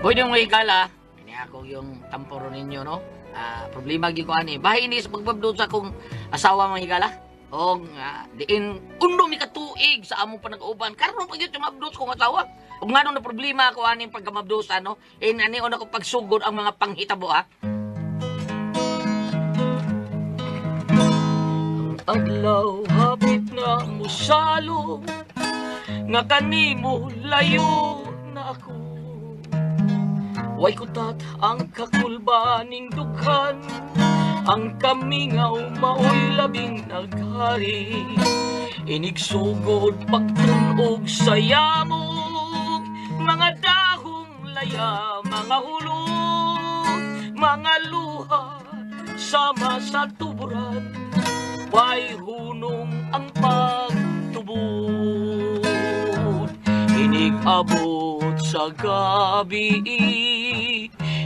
Pwede yung higala, ini ako yung tamporo ninyo, no? Problema gyud ko ani. Bahay ini sa pagbabdod sa akong asawa mga higala. O diin undo mi katuig sa among panag-uban. Karon pag yung mabdod kong asawa. Ug nganong na problema ko ani pagkamabdod ano? Ani una ko pagsugod ang mga panghitabo ha. Adlaw hapit na musalo nga kanimo layo na ako. Way kutat ang kakulbaning dughan, ang kamingaw maoy labing naghari. Inigsugod pagtunog sa yamog, mga dahong laya, mga hulog, mga luha, sama sa tuburan. Way hunong ang pagtubod, inig-abot sa gabi,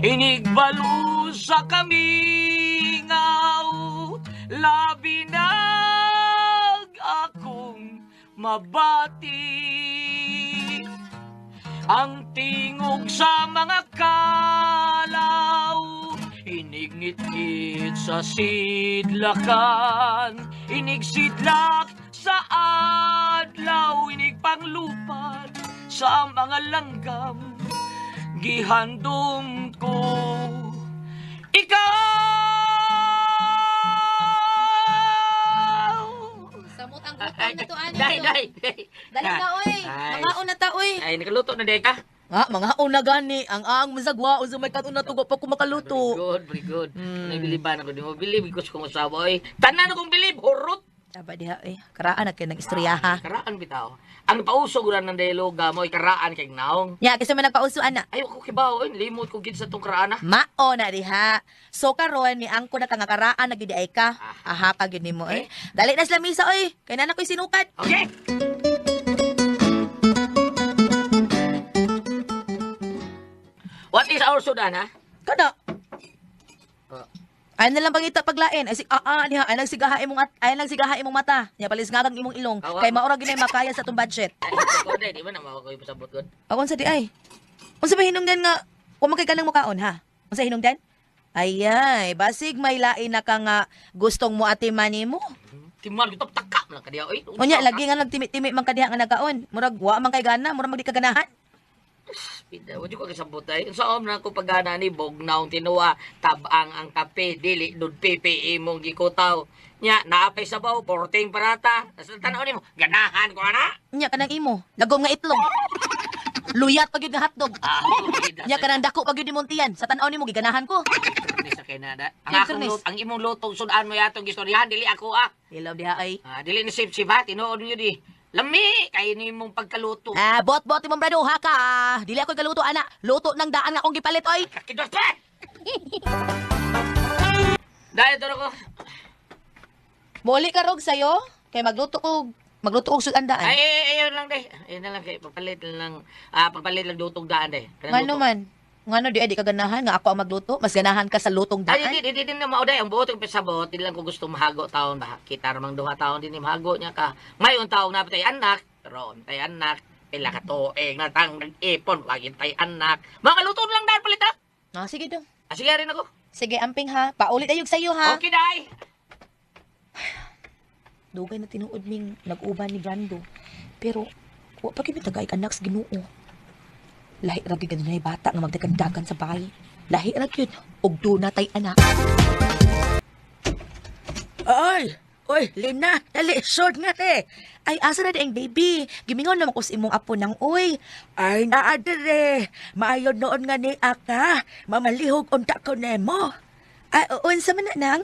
inigbalo sa kamingaw, labi nag akong mabati. Ang tingog sa mga kalaw, inigngit-ngit sa sidlakan, inigsidlak sa adlaw, inigpanglupan sa mga langgam. Gihandom ko ikaw. Samot ang gutom na to ani. Day. Dali na oy. Mga una ta oy. Ay nakaluto na day ka. Mga una gani ang masagwa usa may katuna tugo pa ko makaluto. Very good. Nabiliban ako di mo bilib because kung asawa oy. Tanan akong bilib hurot. Aba diha karaan na kay nang istorya ha. Karaan bitaw. Ang pausog ra ng dialoga mo karaan kay naong. Nya kasi man nagpausuan na. Ay ko kibaw oy limot ko gid sa tong karaan na. Mao na diha. So karon ni angko na kang karaan na gid ay ka. Aha ka gid nimo eh. Dali na sa lamisa oy. Kay na ko'y sinukat. Okay. What is our sudan ha? Kada. Ay na lang pangita paglain. Ay diha ay nagsigaha imong mata. Nya palis nga kang imong ilong. Kay maura ginay makaya sa tong budget. Ay ko day di man na mao ko pasabot gud. Akon sa di ay. Unsa ba hinungdan nga wa man kay kanang mukaon ha? Unsa hinungdan? Ay, basig may lain na ka nga gustong mo atiman nimo. Timal bitap taka lang kadiya oy. Unya lagi nga nagtimi-timi man kadiha nga nagaon. Murag wa man kay gana, murag magdi ka ganahan. Pida, wadi ko kasabot ay. Sa na ko pagana ni bognaw tinuwa tabang ang kape dili dud PPE mong gikutaw. Nya naapay sabaw porting parata. Sa tanaw nimo ganahan ko ana. Nya kanang imo, lagom nga itlog. Luyat pag yun nga hotdog. Nya kanang dako pag yun ni Montian. Sa tanaw nimo giganahan ko. Di sa kinada. Ang imong lutong sudan mo yatong gistoryahan dili ako Ilaw diha ay. Dili ni sip ha tinuod niyo di. Lami kay ni mong pagkaluto. Bot imong brado ha ka. Dili ako galuto ana. Luto nang daan nga akong gipalit oy. Kakidot pa. Dahil turo ko. Muli ka rog sayo kay magluto og sudan daan. Ay, ayun lang day. Ayun na lang kay papalit lang dutog daan day. Ngano man? Ngano di ka ganahan nga ako ang magluto? Mas ganahan ka sa lutong daan? Ay, di na mao day. Ang buot yung pasabot, di lang ko gusto mahago taon ba. Kita ramang duha taon din mahago niya ka. Ngayon taon na patay anak, ron tay anak, pila ka tuig na tang nag-ipon, wagin tay anak. Mga luto lang dahil palit ha. Sige dong. Sige rin ako. Sige, amping ha. Paulit ayog sa'yo ha. Okay, day. Dugay na tinuod ming nag-uban ni Brando. Pero, wa pa kami tagay anak sa Ginoo. Lahi ra gyud na bata nga magdagandagan sa bahay. Lahi ra gyud og do natay anak. Ay, oy, Lina, dali short nga te. Ay asa na ang baby? Gimingon naman ko sa imong apo nang oy. Ay naa dire. Maayo noon nga ni aka. Mamalihog unta ko nemo. Ay unsa man na nang?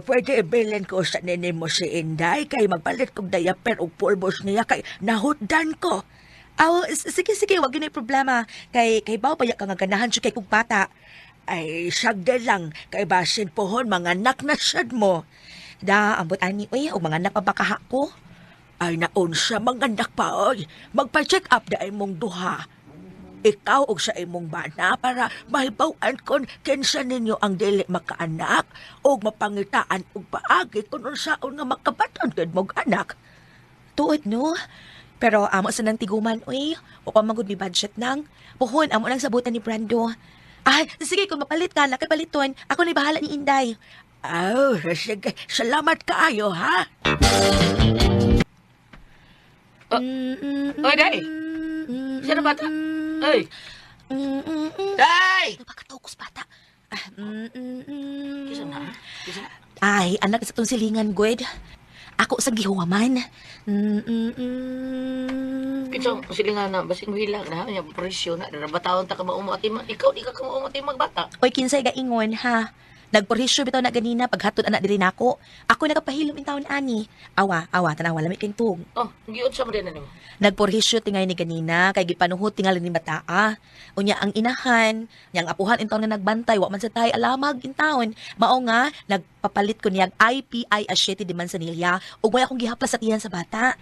Pwede ibilin ko sa nini mo si Inday kay magpalit kong diaper o pulbos niya kay nahutdan ko. Sige, wag yun ay problema. Kay bawa pa ka nga ganahan siya kay kong bata. Ay, sagda lang. Kay basin pohon, mga anak na siyad mo. Ambot ani, o mga anak pa bakaha ko. Ay, naon siya, mga anak pa, oy. Magpa-check up da ay mong duha. ikaw og sa imong bana para mahibaw-an kon kinsa ninyo ang dili makaanak o mapangitaan og paagi kung unsaon nga makabatan gid mong anak. Tuod no? Pero amo sa nang tiguman, uy. O pa magud mi budget nang. Puhon, amo nang sabutan ni Brando. Ay, sige, kung mapalit ka, nakapaliton, ako na bahala ni Inday. Oh, sige. Salamat kaayo, ha? Oy, Day! Sino bata? Oy! Day! Pagkatawkos bata. Kisa na? Kisa na? Ay, anak sa tong silingan, Gwed. Ako sa gihuwaman. Kisa silingan na, basing hilang na, yung presyo na, narabataon ta ka maumatiman. Ikaw, di ka ka maumatiman bata. Oy, kinsay gaingon, ha? Nagporisyo bitaw na ganina paghatod anak diri nako. Ako nakapahilom in taon ani. Awa, tanawa lamig kay tug. Oh, giyon sa man din ano. Nagporisyo tingay ni ganina kay gipanuhot tingali ni bataa. Unya ang inahan, yang apuhan in taon nga nagbantay wa man sa tay alamag in taon. Mao nga nagpapalit ko niyang IPI Asyete di Manzanilla ug may akong gihaplas sa tiyan sa bata.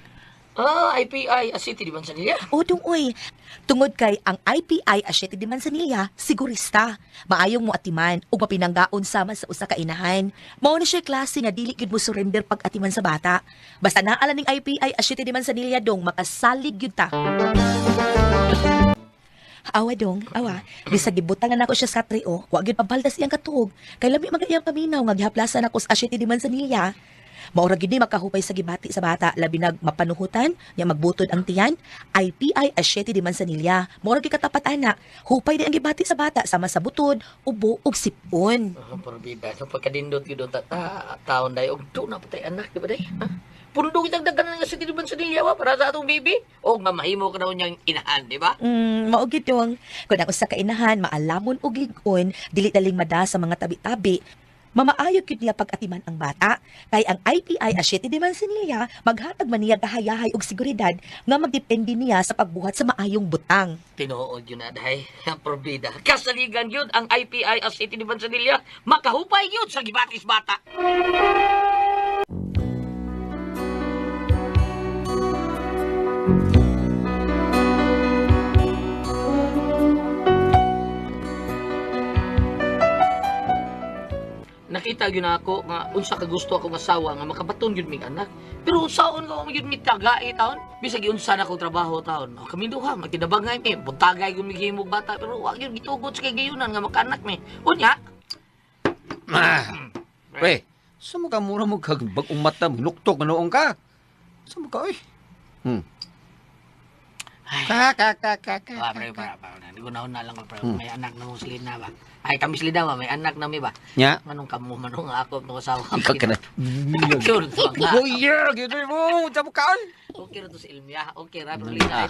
Ah, IPI, City di Manzanilla. O dung oy, tungod kay ang IPI Asyete di Manzanilla, sigurista. Maayong mo atiman ug mapinanggaon sama sa usa ka inahan. Mao ni siya klase nga dili gyud mo surrender pag atiman sa bata. Basta naala ning IPI Asyete di Manzanilla dong makasalig gyud ta. Awa dong, awa. Bisag gibutangan nako siya sa trio, wa gyud pabaldas iyang katuog. Kay labi magayang paminaw nga gihaplasan ako sa Asyete di Manzanilla. Maura gid ni makahupay sa gibati sa bata labi nag mapanuhutan nya magbutod ang tiyan IPI Asyete di Manzanilla. Maura gid katapat anak hupay di ang gibati sa bata sama sa butod ubo ug sipon. Porbida, so pagkadindot gyud ta taon day og do na patay anak di ba day? Ha? Pundo kitang dagdagan nga City di Manzanilla wa para sa atong baby. O mamahimo ka daw niyang inahan, di ba? Mao gid dong. Kun ang usa ka inahan maalamon og lig-on dili daling mada sa mga tabi-tabi. Mamaayo gyud niya pag-atiman ang bata kay ang IPI Asyete di Manzanilla maghatag man niya kahayahay og seguridad nga magdepende niya sa pagbuhat sa maayong butang. Tinuod yun na dahay. Porbida. Kasaligan yun ang IPI City di Manzanilla. Makahupay yun sa gibatis bata. Nakita yun ako nga unsa ka gusto akong asawa nga makabaton yun mig anak. Pero unsaon ko yun mi tagai taon? Bisag unsa na ko trabaho taon. Oh, kami duha magtinabangay mi, buntagay yun migihimog bata pero wa gyud gitugot sa kagayunan nga makaanak mi. Unya. Pre, saan mo ka mura mo kagbag umata, minuktok na noong ka? Saan mo ka, oy? Ay. Pre. Hindi ko na lang ko, pre. May anak na mong silid na ba? Ay, kami silid na ba? May anak na mi ba? Nya? Manong kamo, manong ako, nung asawa. Ikaw ka na. Sure, Oh, yeah, gano'n mo. Saan mo ka, oy? okay ra to sa Ilmia. Okay ra, pero lina.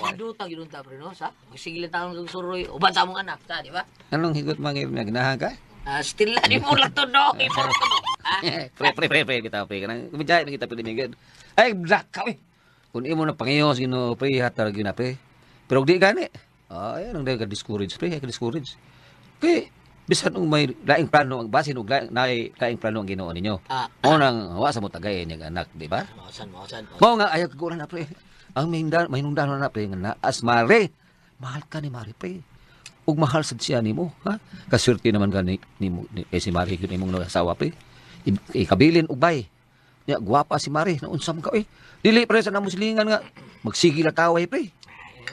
Maduta, yun ta, pre, no? Sa? Sige lang taong kang suroy. Uban sa mong anak, sa, di ba? Anong higot mga na ginahan ka? Still na, di mo lang to, no? Import ko, no? Pre, kita, pre. Kumidjay na kita pinimigad. Ay, black ka, oy. Kung imo na pangiyos, gino, pre, hatar, gina, pre. Pero di gani. Ay, anong dahil ka-discourage, pre, ka-discourage. Kaya, bisan kung may laing plano, ang basin, laing plano ang ginoon ninyo. O nang hawa sa mo tagay niyang anak, di ba? Mausan. Mao nga, ayaw kaguran na, pre. Ang may nundan na, pre, nga naas, Mare. Mahal ka ni Mare, pre. Ug mahal sad siya nimo, ha? Kaswerte naman ka ni si Mare, yun imong asawa, pre. Ikabilin, ubay. Ya, gwapa si Mare, naunsam ka, eh. Dili, pre, sa namuslingan nga. Magsigil na kaway, pre.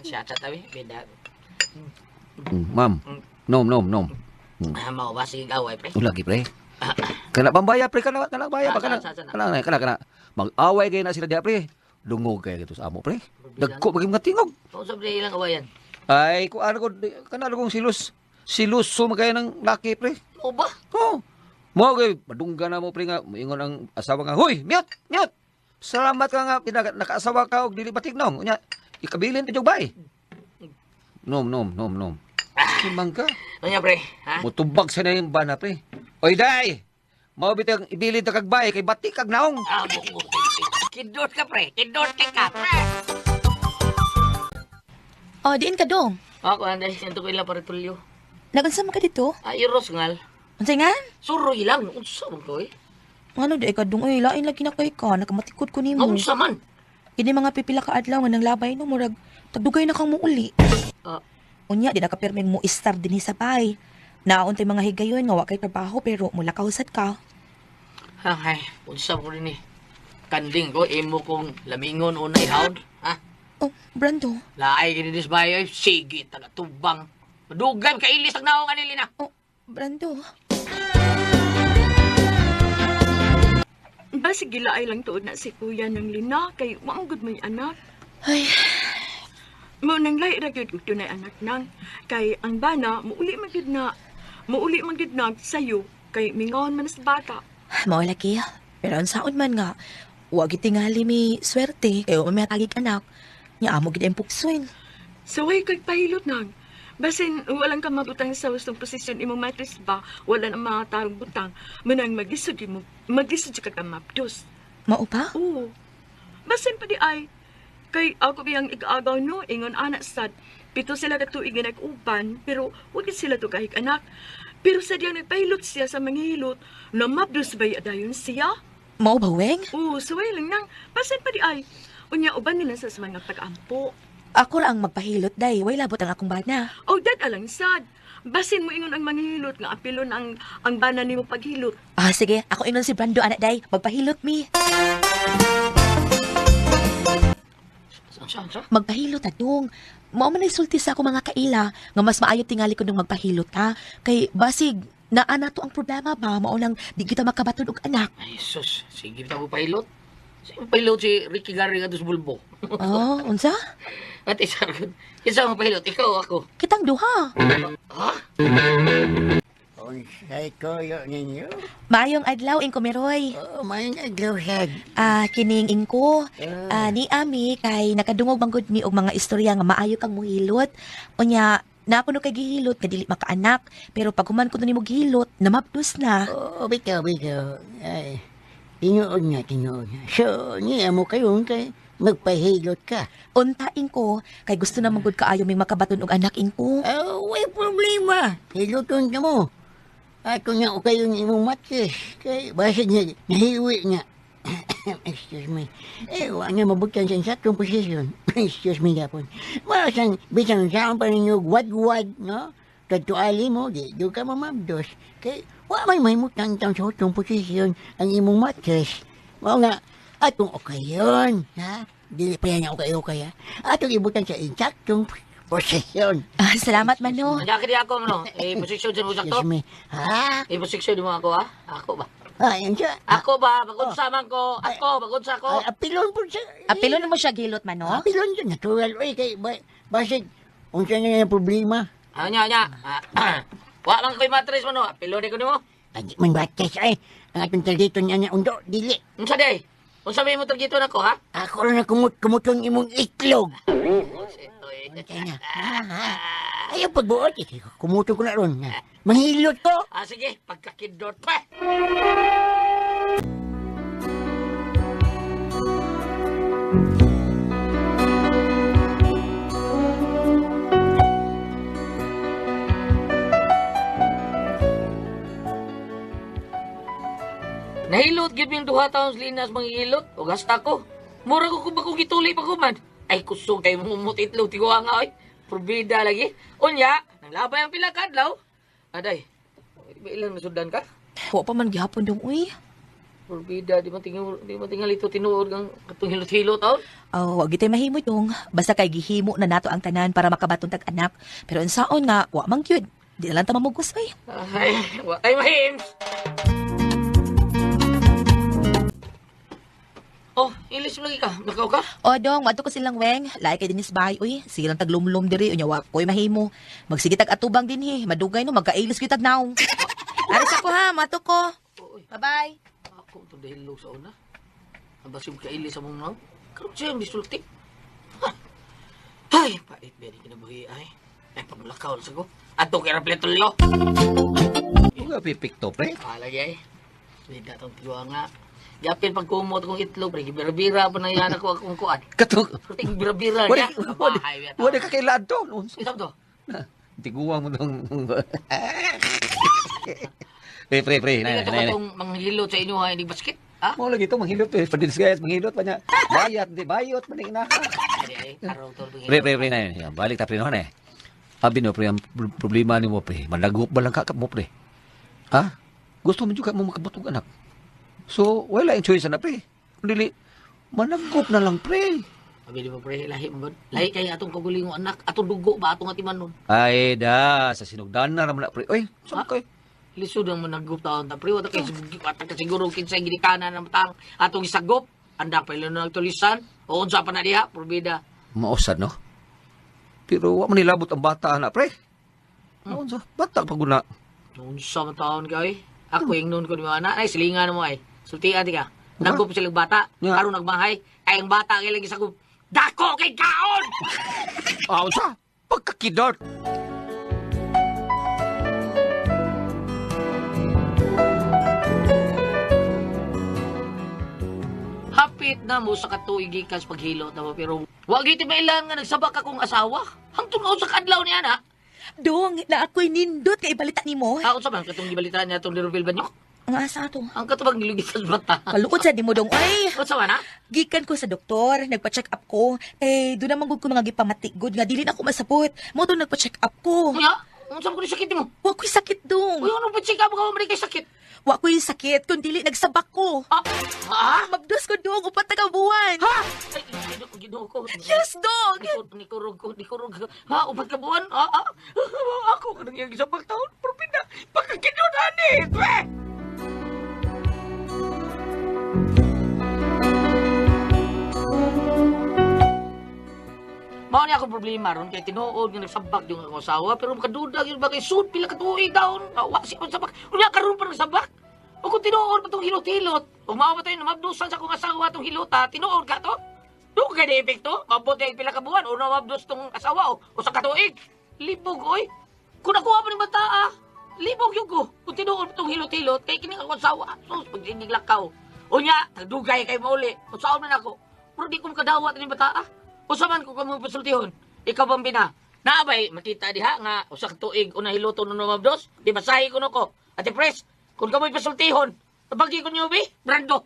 Siya tatawi, beda. Ma'am, nom. Mau ba sige gaway, pre? Lagi, pre. Kana pambaya, pre, kana baya ba kana? Kana. Mag-away kayo na sila diha, pre. Dungog kayo gito sa amo, pre. Dagko bagi mga tingog. Kung sabi ilang awayan. Ay, ko ano ko kana kong silus. Siluso magaya ng laki, pre. O ba? Oh. Mo kay madungga na mo, pre, nga moingon ang asawa nga, "Hoy, mute. Salamat ka nga nakaasawa ka og dili batignom." Unya, ikabilin ti jog bay. Nom. Simang ka. Ano pre? Ha? Mutubag sa na yung bana, pre. Oy, day! Mao bitang ibilin ta kag bahay kay bati kag naong. Kidot ka, pre. Kidot ka, pre. Oh, diin ka dong. Ako, anday. Ito ko ilang paritulyo. Nagunsa man ka dito? Iros ngal. Unsay nga? Suroy lang. Unsa man ko eh. Ano di ka dong? Ay, lain lagi na kay ka. Nakamatikod ko nimo. Unsa man? Kini mga pipila ka adlaw nga nang labay no murag tagdugay na kang muuli. Ah, Unya di na kapirmin mo istar dinhi sa bay. Naon tay mga higayon nga wa kay trabaho pero mula kahusad ka. ay, unsa ko rin eh. Kanding ko, imo kong lamingon unay hawd. Ha? Oh, Brando. Laay kinilis bayo, sige, taga tubang. Madugay, kailis ang naong anilina. Oh, Brando. Basi gilaay lang tuod na si kuya ng Lina kay maanggod may anak. Ay, Mo nang lay ra gyud ug na anak nang kay ang bana muuli man gyud na sayo kay mingaon man sa bata. mao lagi. Pero ang saon man nga, wa gid tingali mi swerte kay wa may tagig anak. Nya amo gid ang puksoy. So way kay pahilot nang. Basin walang ka mabutang sa wastong posisyon imong matris ba, wala na mga tarong butang, manang magisod ka mapdos. Mao pa? Oo. Basin pa di ay, kay ako biyang ig-agaw no, ingon anak sad, 7 sila katuig nga nag-uban, pero wag sila to kahig anak. Pero sadyang nagpahilot siya sa manghihilot, na mapdos ba dayon siya? Mao ba, Weng? Oo, suway lang nang, basin pa di ay, unya uban nila sa mga pag-ampo. Ako ra ang magpahilot, day. Way labot ang akong bana. O dad alang sad, basin mo ingon ang manghihilot nga apilon ang bana nimo paghilot. Ah, sige. Ako ingon si Brando, anak, day. Magpahilot mi. Saan? Magpahilot, atong. Mao man isulti sa ako mga kaila nga mas maayo tingali ko nung magpahilot, ha? Kay basig, naana to ang problema ba? Mao lang di kita makabatod og anak. Ay, sus, sige na ko pilot. Sige pilot si Ricky Gary nga dos bulbo. Oh, unsa? At isa ang pilot, ikaw ako. Kitang duha. Ha? Unsay koyo ninyo? Maayong adlaw, Inko Meroy. Oh, may naglawsag. Kining Inko. Ni Ami, kay nakadungog manggod mi og mga istorya nga maayo kang muhilot. Unya, napuno kay gihilot, nga dili makaanak. Pero pag human ko na nimo gihilot, namapdos na. Oh, bitaw. Ay, tinuod nga. So, niya mo kayo kay magpahilot ka. Unta, Inko, kay gusto na manggod kaayo may makabaton og anak, Inko. Oh, may problema. Hiluton ka mo. Ato nga o kayo ng imong matis. Kay basig nga, nahiwi nga. Excuse me. Wa nga mabutan sa satong posisyon. Excuse me gapon. Masang bisang saan pa ninyo wad-wad, no? Tatuali mo, di ka mamabdos. Kay wa may mahimutang sa satong posisyon ang imong matis. Mao nga, atong okayon, ha? Dili pa yan ang okay-okay, ha? Atong ibutan sa insaktong posisyon. Salamat, Mano. Nandiyan ka ako, ano? Posisyon sa musak to? Excuse me. Ha? Posisyon mo ako, ha? Ako ba? Ayan siya. Ako ba? Magunsaman ko. Magunsa ko. Apilon po siya. Apilo na mo siya gilot, Mano. Apilon siya. Natural. Uy, kay basig. Unsa nga yung problema? Anya. Wa lang ko'y matris mo, no? Apilo di ko ni mo. Ay, man bates ay. Ang atong talito niya niya undo. Dili. Unsa day? Unsa may mo targito na ko, ha? Ako rin na kumutong imong itlog. Kaya nga. Ayaw pagbuot. Kumutong ko na ron. Mahilot ko. Sige, pagkakidot pa. Nahilot gid ming 2 taon sa linas manghilot o gasta ko. Mura ko ba kung gituli pa ko man. Ay kusog kay mumut itlog tigo nga oy. Probida lagi. Unya, nang labay ang pila kadlaw. Aday. Di ilang nasudan ka? Wa pa man gihapon dong, uy. Probida di man tingal ito tinuod kang katong hilot-hilot taon. Oh, wag gitay mahimo dong. Basta kay gihimo na nato ang tanan para makabaton tag anak. Pero unsaon nga, wa man gyud. Di na lang ta mamugos, uy. Ay, wa kay mahims. Oh, ilis mo lagi ka. Nakaw ka? O dong, mato ko silang weng. Lahi kay dinis bahay, uy. Sige lang taglumlum diri. Unya, wa ko'y mahimo. Magsige tag atubang din, he. Madugay no, magkailis kitag naong. Aris ako ha, mato ko. Bye-bye. Ako ito dahil lo sa una. Ang basig ka ilis sa mong naw. Karoon siya ang bisulti. Ha? Ay, pait ba di kinabuhi ay. Ay, pamulakaw na sago. Ato kaya rapletulyo. Huwag ka pipikto, pre. Lagi ay. Hindi na itong tiwa nga. Yapin pag kumot kong itlog, pre. Bira-bira pa na yan ako akong kuan. Katong, Ting bira-bira wala niya. ka kailan to. Isang to. Tiguang mo nung... Pre. Hindi ka itong manghilot sa inyo ha, hindi basket. Ah? Mo lagi to manghilot eh. Padins guys, manghilot pa niya. Bayat, di bayot man ina. Ay, araw to. Pre na yan. Balik ta pre no eh. Abi no pre, ang problema ni mo pre. Managop ba lang ka mo pre? Ha? Gusto mo juga mo makabutog anak. So, wala yung choice na pre. Dili managop na lang pre. Sabi di ba pre, lahi mo ba? Lahi kaya atong kagulingong anak, atong dugo ba atong atiman nun? Ay da, sa sinugdan na naman na pre. Oy, saan kay? Lisod ang managop taon ta pre, wala kay siguro kinsa gidikanan ng matang atong isagop. Anda pa ilo na nagtulisan. O unsa pa na diha, probida. Mausad no. Pero wa man nilabot ang bata na pre. Unsa? Bata pa guna. Unsa man taon kay? Ako yung noon ko ni mga anak, ay silingan mo ay. Sultian di ka. Nagop sila bata, Ya. karon nagmahay, ay ang bata kay lagi sagop. Dako kay kaon. Unsa? Pagkakidot. Hapit na mo sa katuig gikan sa paghilot na mo, pero wag iti mailan nga nagsabak akong asawa. Hangtod na sa kadlaw niya na. Dong, na ako'y nindot kay balita nimo. Ako sa man katong gibalitaan niya itong Liroville Banyok. Ang asa to. Ang katubag nilugit sa bata. Kalukot sa nimo dong. Ay, Ano sa man ha? gikan ko sa doktor, nagpa-check up ko. Eh, doon naman gud ko mga gipamatikgod nga dili na ako masapot. Mo doon nagpa-check up ko. Kuya, ang saan ko ni sakit mo? Wa ko'y sakit dong. Kuya, ano pa check up ka mo kay sakit? Wa ko'y sakit kun dili nagsabak ko. Ah, ha? Mabdos ko dong upat ka buwan. Ha? Ay, ginoo ko. Yes, dog. Nikurog ko. Ha, upat ka buwan? Ha? Ako ka nang yung isang taon. Pero pinda, pagkakinunan eh. Twe! Mao niya akong problema ron kay tinuod nga nagsabak yung akong asawa pero makaduda yun ba kay sud pila ka tuig daw wa si on sabak unya karon pa nagsabak o kung tinuod pa tong hilot-hilot o mao ba tayo namabdusan sa akong asawa tong hilota tinuod ka to do ka di epekto mabot ay pila ka buwan o namabdus tong asawa o sa katuig libog oy kung nakuha pa ni bata libog yung ko kung tinuod pa tong hilot-hilot kay kini akong asawa sus pag lakaw unya tagdugay kay mauli o saon man ako pero di ko makadawat ni bata usaman ko kamo pasultihon. Ikaw bang bina? Naabay, makita diha nga usa ka tuig una hiluto no mabdos. Di basahi ko nako. Ate Pres, kung kamoy pasultihon, tabagi ko niyo bi, Brando.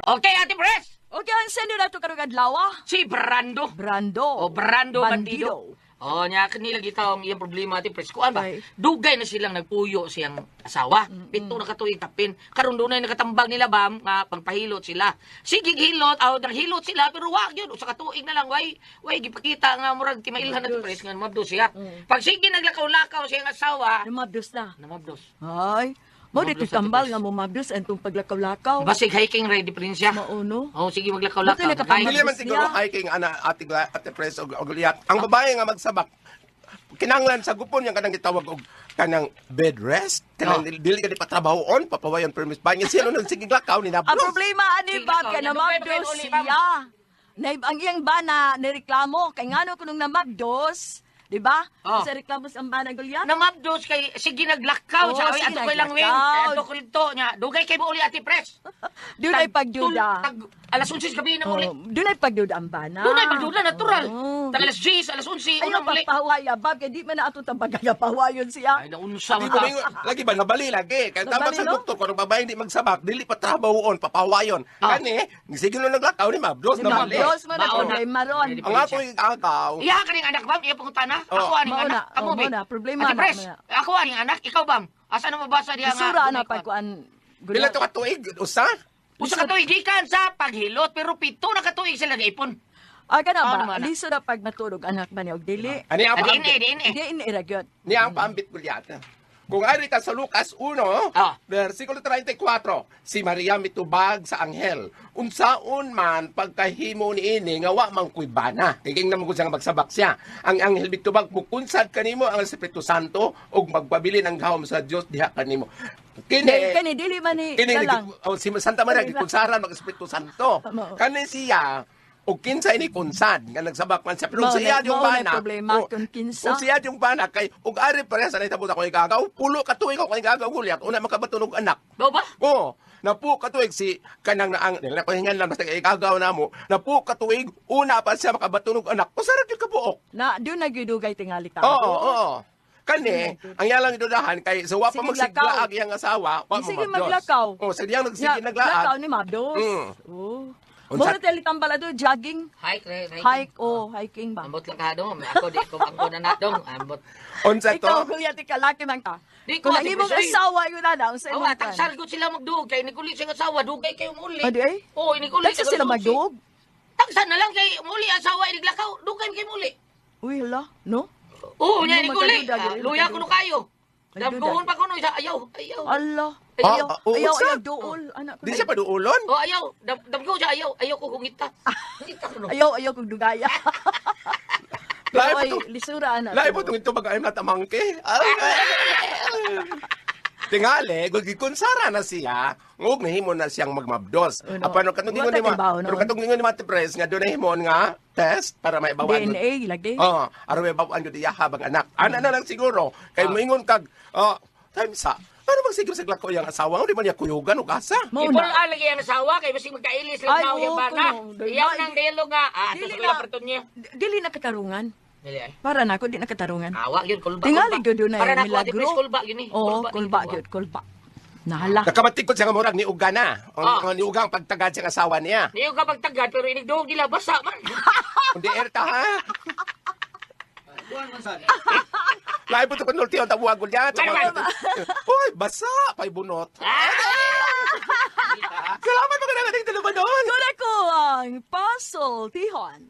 Okay, Ate Pres. Okay, ang sendo na ito karong adlaw. Si Brando. Brando. O Brando Bandido. O, niya kanila kita ang iyang problema, Ate Pres. Kuan ba? Okay. Dugay na silang nagpuyo siyang asawa. Pito na katuig tapin. Karon doon na nakatambag nila bam nga pangpahilot sila. Sige hilot, naghilot sila pero wag yun. Sa katuig na lang way gipakita nga murag timailhan na Ate Pres nga mabdos siya. Pag sige naglakaw-lakaw siyang asawa, Namabdos na. namabdos. Ay, mo dito Mabdos, Ate tambal Pres. nga mo mabdos antong paglakaw-lakaw. Basig hiking ready pa rin siya. Mauno. Oh, sige maglakaw-lakaw. Buti nakatambag. Ay, Dili man siguro hiking ana ate Pres og Goliath. Ang babae nga magsabak kinanglan sa gupon yang kanang gitawag og kanang bed rest kanang dili ka di patrabahoon papawayon permis ba niya siya nung sige lakaw ni Ang nablos. problema ani Sige, Bob ikaw, kay nandun kayo namabdos pa kayo uli, Bob. siya. Ang iyang bana nireklamo kay ngano kunong namabdos, di ba? Oh. Sa reklamo sa bana Goliath. namabdos kay sige naglakaw Oo, sa sige, ato ko lang wing. naglakaw. Ato ko rito niya. Dugay kay mo uli Ate Pres. Doon ay pagduda. Alas 11 gabi na uli. Doon ay pagduda ang bana. Doon ay pagduda, natural. Oo. Tag alas 10, alas 11, Ayaw unang muli. pagpahawaya, Bob, kaya di man na ato tambagan pahawayon siya. Ay, naunsa Di man mo ta. mingo lagi ba nabali lagi kay tama Nabali, sa no? doktor kung ang babae di magsabak dili patrabahoon papawayon. Ah. Kani sige nung naglakaw ni mablos Si na mali. Mabdos man ang Baon na. problema ron. Ready Ang ato agaw. Iya ka ning anak bam, iya pangutana. Oh. Ako aning Mao na, anak, kamo oh, bi. mao na, problema Ate na, Pres, mao na. ako aning anak, ikaw bam. Asa na mabasa diha nga? Isura na dunay kwan? pagkuan. Pila to ka tuig usa? Usa ka tuig gikan sa paghilot pero pito na katuig sila gaipon. Ah, kana Ano ba? naman, Liso na pag matulog anak ba niya og dili. Ani ang Adiin paambit. diin eh. Di iniragyot. Ni ang paambit Goliath. Kung ari ka sa Lucas 1, Ah. versikulo 34, si Maria mitubag sa anghel. Unsaon man pagkahimo ni ini nga wa man kuy bana. Kay naman ko siyang magsabak siya. Ang anghel mitubag mukunsad kanimo ang Espiritu Santo ug magpabili ng gahom sa Dios diha kanimo. Kani dili man ni Kini kalang. si Santa Maria gikunsaran ng Espiritu Santo. Tama. Kani siya o kinsa ini kunsan nga nagsabak man siya pero Mao siya na- yung mao na bana problema kung kinsa. o siya yung bana kay ug ari pareha sa nahitabo ako igagaw pulo ka tuig ako igagaw gulyat una makabatunog anak Ba ba? oo napu katuig si kanang naang nila ko hingan lang basta igagaw namo napu katuig una pa siya makabatunog anak usara gyud ka buok Na doon nagidugay tingali ka. oo kani ang yalang idudahan kay sa wa pa Sige, magsiglaag iyang asawa wa Sige, mabdos. maglakaw. oh sige ang Nga, nagsige naglaag Lakaw ni Mabdos. Mm. Oh. Unsa- Muna tali tambala do, jogging, hike o hiking ba? Ambot lang ka dong. Ako di ko angko na dong. Ambot. unsa to Ikaw, kuya, tika, laki man ka. Di ko Kung si nangimong Bisoy. asawa yun na daw, sa Oh, imong tagsal ko sila magdug kay nikulit siyang asawa dugay kayo muli. Adi ay? Oh, nikulit Tagsa sila magdug? Tagsa na lang kay muli asawa idiglakaw, dugay kay muli. Uy, hala, no? Oh, nya Hindi nikulit. magkaduda, hindi Luya ko no kayo. Magduda. Damguhon pa ko no isa ayaw. Allah. Ah, Ayaw, oo, ayaw, sa- ayaw, dool. Anak ko di na. siya paduulon Oh, ayaw. Damgo siya ayaw. Ayaw ko kungita. Ngita ko no. Ayaw, ayaw kong dugaya. Lahi Pero po ay, to- lisura, anak. lahi po itong ito bagay na tamangke tingali gikunsara na siya ngog nahimo na siyang magmabdos Uno. apano katong Wala gingon ni tayo bawo pero noon. katong gingon ni Mate Pres nga doon nahimon nga test para maibawan DNA, lagi. oh aron maibawan jud iya habang anak ana na lang siguro kay moingon kag time sa ano magsiguro sa glako yang asawa di man niya kuyugan ug asa Mauna. Ipol alagi ang asawa kay basig magkailis Ay, lang daw oo, yung bana. kuno. Iyaw nang delo nga. Ah, Dili ito na. sa perton niya. Dili na katarungan. Dili ay. Para na ako, di na katarungan. Awa yun, kulba. Tingali ko doon na Para yung nakuha di milagro. pres kulba yun eh. Oo, kulba dito, yun, kulba. Nahala. nakabatikod siya nga murag ni Ugana Ah. ni Ugang pagtagad siyang asawa niya Di yung kapag tagad, pero inigdog nila, basa man. kundi erta ha Lahi po ito panulti ang tabuag ko dyan. Uy, basa! Pa'y bunot. Salamat mga nagating talaman doon. Kuna ko ang puzzle, Tihon.